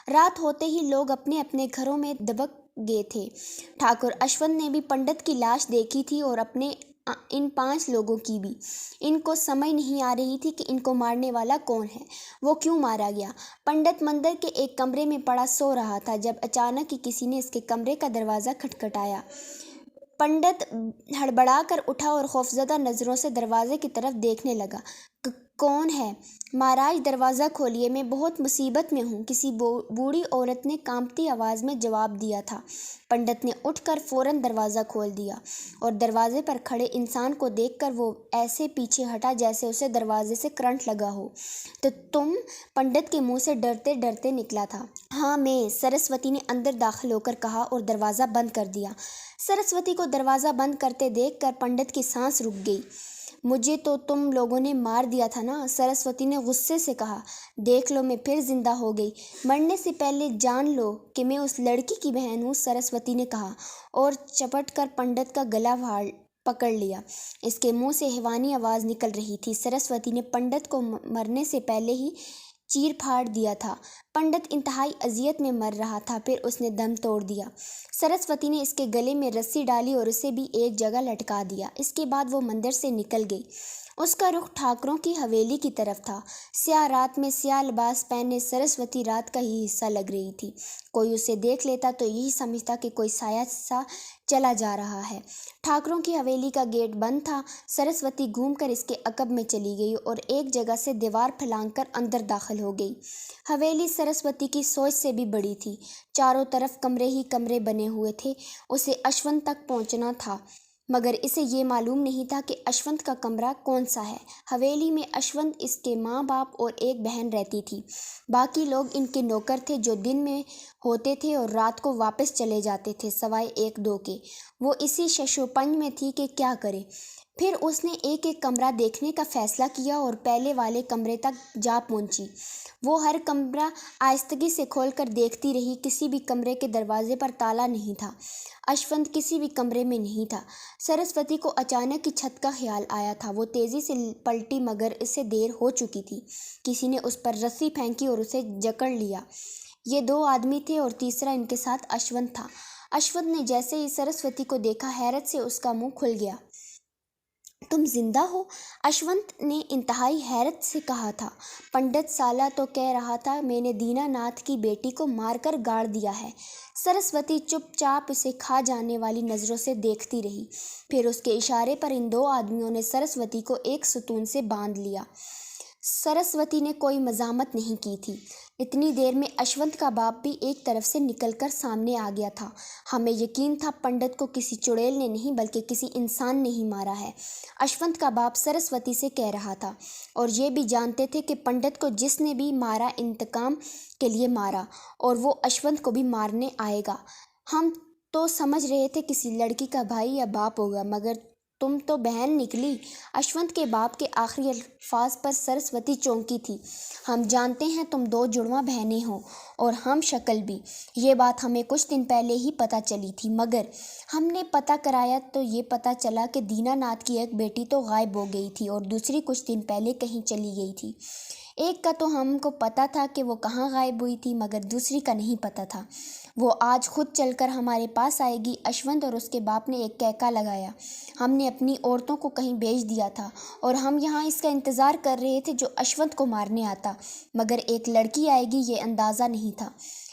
رات ہوتے ہی لوگ اپنے اپنے گھروں میں دبک گئے تھے۔ ٹھاکر اشونت نے بھی پنڈت کی لاش دیکھی تھی اور اپنے ان 5 لوگوں کی بھی۔ ان کو سمجھ نہیں آ رہی تھی کہ ان کو مارنے والا کون ہے، وہ کیوں مارا گیا۔ پنڈت مندر کے ایک کمرے میں پڑا سو رہا تھا جب اچانک ہی کسی نے اس کے کمرے کا دروازہ کھٹکھٹایا۔ پنڈت ہڑبڑا کر اٹھا اور خوفزدہ نظروں سے دروازے کی طرف دیکھنے لگا۔ کون ہے؟ مہاراج دروازہ کھولیے، میں بہت مصیبت میں ہوں، کسی بوڑھی عورت نے کانپتی آواز میں جواب دیا تھا۔ پنڈت نے اٹھ کر فوراً دروازہ کھول دیا اور دروازے پر کھڑے انسان کو دیکھ کر وہ ایسے پیچھے ہٹا جیسے اسے دروازے سے کرنٹ لگا ہو۔ تو تم؟ پنڈت کے منہ سے ڈرتے ڈرتے نکلا تھا۔ ہاں میں، سرسوتی نے اندر داخل ہو کر کہا اور دروازہ بند کر دیا۔ سرسوتی کو دروازہ بند کرتے دیکھ کر پنڈت کی سانس رک گئی۔ مجھے تو تم لوگوں نے مار دیا تھا نا، سرسوتی نے غصے سے کہا۔ دیکھ لو، میں پھر زندہ ہو گئی، مرنے سے پہلے جان لو کہ میں اس لڑکی کی بہن ہوں، سرسوتی نے کہا اور چپٹ کر پنڈت کا گلا پکڑ لیا۔ اس کے منہ سے حیوانی آواز نکل رہی تھی۔ سرسوتی نے پنڈت کو مرنے سے پہلے ہی چیر پھاڑ دیا تھا۔ پنڈت انتہائی اذیت میں مر رہا تھا، پھر اس نے دم توڑ دیا۔ سرسوتی نے اس کے گلے میں رسی ڈالی اور اسے بھی ایک جگہ لٹکا دیا۔ اس کے بعد وہ مندر سے نکل گئی۔ اس کا رخ ٹھاکروں کی حویلی کی طرف تھا۔ سیاہ رات میں سیاہ لباس پہنے سرسوتی رات کا ہی حصہ لگ رہی تھی۔ کوئی اسے دیکھ لیتا تو یہی سمجھتا کہ کوئی سایہ سا چلا جا رہا ہے۔ ٹھاکروں کی حویلی کا گیٹ بند تھا۔ سرسوتی گھوم کر اس کے عقب میں چلی گئی اور ایک جگہ سے دیوار پھلانگ کر اندر داخل ہو گئی۔ حویلی سرسوتی کی سوچ سے بھی بڑی تھی۔ چاروں طرف کمرے ہی کمرے بنے ہوئے تھے۔ اسے اشونت تک پہنچنا تھا، مگر اسے یہ معلوم نہیں تھا کہ اشونت کا کمرہ کون سا ہے۔ حویلی میں اشونت، اس کے ماں باپ اور ایک بہن رہتی تھی۔ باقی لوگ ان کے نوکر تھے جو دن میں ہوتے تھے اور رات کو واپس چلے جاتے تھے، سوائے 1-2 کے۔ وہ اسی ششوپنج میں تھی کہ کیا کرے۔ پھر اس نے ایک ایک کمرہ دیکھنے کا فیصلہ کیا اور پہلے والے کمرے تک جا پہنچی۔ وہ ہر کمرہ آہستگی سے کھول کر دیکھتی رہی۔ کسی بھی کمرے کے دروازے پر تالا نہیں تھا۔ اشونت کسی بھی کمرے میں نہیں تھا۔ سرسوتی کو اچانک ہی چھت کا خیال آیا تھا۔ وہ تیزی سے پلٹی مگر اسے دیر ہو چکی تھی۔ کسی نے اس پر رسی پھینکی اور اسے جکڑ لیا۔ یہ 2 آدمی تھے اور تیسرا ان کے ساتھ اشونت تھا۔ اشونت نے جیسے ہی سرسوتی کو دیکھا، حیرت سے اس کا منہ کھل گیا۔ تم زندہ ہو؟ اشونت نے انتہائی حیرت سے کہا تھا۔ پنڈت سالہ تو کہہ رہا تھا میں نے دینا ناتھ کی بیٹی کو مار کر گاڑ دیا ہے۔ سرسوتی چپ چاپ اسے کھا جانے والی نظروں سے دیکھتی رہی۔ پھر اس کے اشارے پر ان 2 آدمیوں نے سرسوتی کو ایک ستون سے باندھ لیا۔ سرسوتی نے کوئی مزاحمت نہیں کی تھی۔ اتنی دیر میں اشونت کا باپ بھی ایک طرف سے نکل کر سامنے آ گیا تھا۔ ہمیں یقین تھا پنڈت کو کسی چڑیل نے نہیں بلکہ کسی انسان نے ہی مارا ہے، اشونت کا باپ سرسوتی سے کہہ رہا تھا، اور یہ بھی جانتے تھے کہ پنڈت کو جس نے بھی مارا انتقام کے لیے مارا اور وہ اشونت کو بھی مارنے آئے گا۔ ہم تو سمجھ رہے تھے کسی لڑکی کا بھائی یا باپ ہوگا، مگر تم تو بہن نکلی۔ اشونت کے باپ کے آخری الفاظ پر سرسوتی چونکی تھی۔ ہم جانتے ہیں تم 2 جڑواں بہنیں ہو اور ہم شکل بھی۔ یہ بات ہمیں کچھ دن پہلے ہی پتہ چلی تھی، مگر ہم نے پتہ کرایا تو یہ پتہ چلا کہ دینا ناتھ کی ایک بیٹی تو غائب ہو گئی تھی اور دوسری کچھ دن پہلے کہیں چلی گئی تھی۔ ایک کا تو ہم کو پتہ تھا کہ وہ کہاں غائب ہوئی تھی، مگر دوسری کا نہیں پتہ تھا۔ وہ آج خود چل کر ہمارے پاس آئے گی۔ اشونت اور اس کے باپ نے ایک کہکا لگایا۔ ہم نے اپنی عورتوں کو کہیں بھیج دیا تھا اور ہم یہاں اس کا انتظار کر رہے تھے جو اشونت کو مارنے آتا، مگر ایک لڑکی آئے گی یہ اندازہ نہیں تھا۔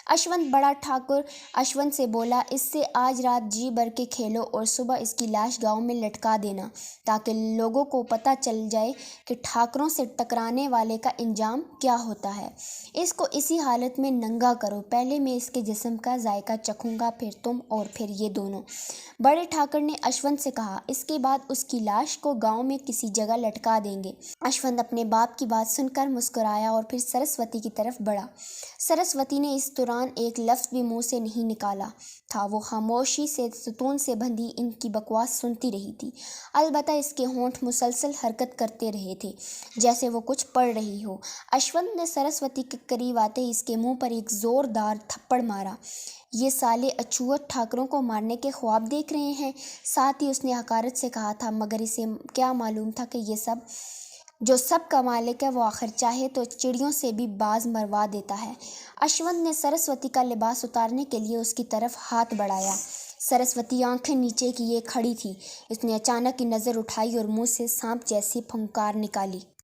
اشونت بڑا ٹھاکر اشونت سے بولا، اس سے آج رات جی بھر کے کھیلو اور صبح اس کی لاش گاؤں میں لٹکا دینا تاکہ لوگوں کو پتہ چل جائے کہ ٹھاکروں سے ٹکرانے والے کا انجام کیا ہوتا ہے۔ اس کو اسی حالت میں ننگا کرو، پہلے میں اس کے جسم کا ذائقہ چکھوں گا، پھر تم اور پھر یہ دونوں۔ بڑے ٹھاکر نے اشونت سے کہا، اس کے بعد اس کی لاش کو گاؤں میں کسی جگہ لٹکا دیں گے۔ اشونت اپنے باپ کی بات سن کر مسکرایا اور پھر سرسوتی کی طرف بڑھا۔ سرسوتی نے اس دوران ایک لفظ بھی منہ سے نہیں نکالا تھا۔ وہ خاموشی سے ستون سے بندھی ان کی بکواس سنتی رہی تھی، البتہ اس کے ہونٹ مسلسل حرکت کرتے رہے تھے جیسے وہ کچھ پڑھ رہی ہو۔ اشونت نے سرسوتی کے قریب آتے ہی اس کے منہ پر ایک زوردار تھپڑ مارا۔ یہ سالے اچھوت ٹھاکروں کو مارنے کے خواب دیکھ رہے ہیں۔ ساتھ ہی اس نے حقارت سے کہا تھا، مگر اسے کیا معلوم تھا کہ یہ سب جو سب کا مالک ہے، وہ آخر چاہے تو چڑیوں سے بھی باز مروا دیتا ہے۔ اشونت نے سرسوتی کا لباس اتارنے کے لیے اس کی طرف ہاتھ بڑھایا۔ سرسوتی آنکھیں نیچے کیے کھڑی تھی۔ اس نے اچانک کی نظر اٹھائی اور منہ سے سانپ جیسی پھنکار نکالی۔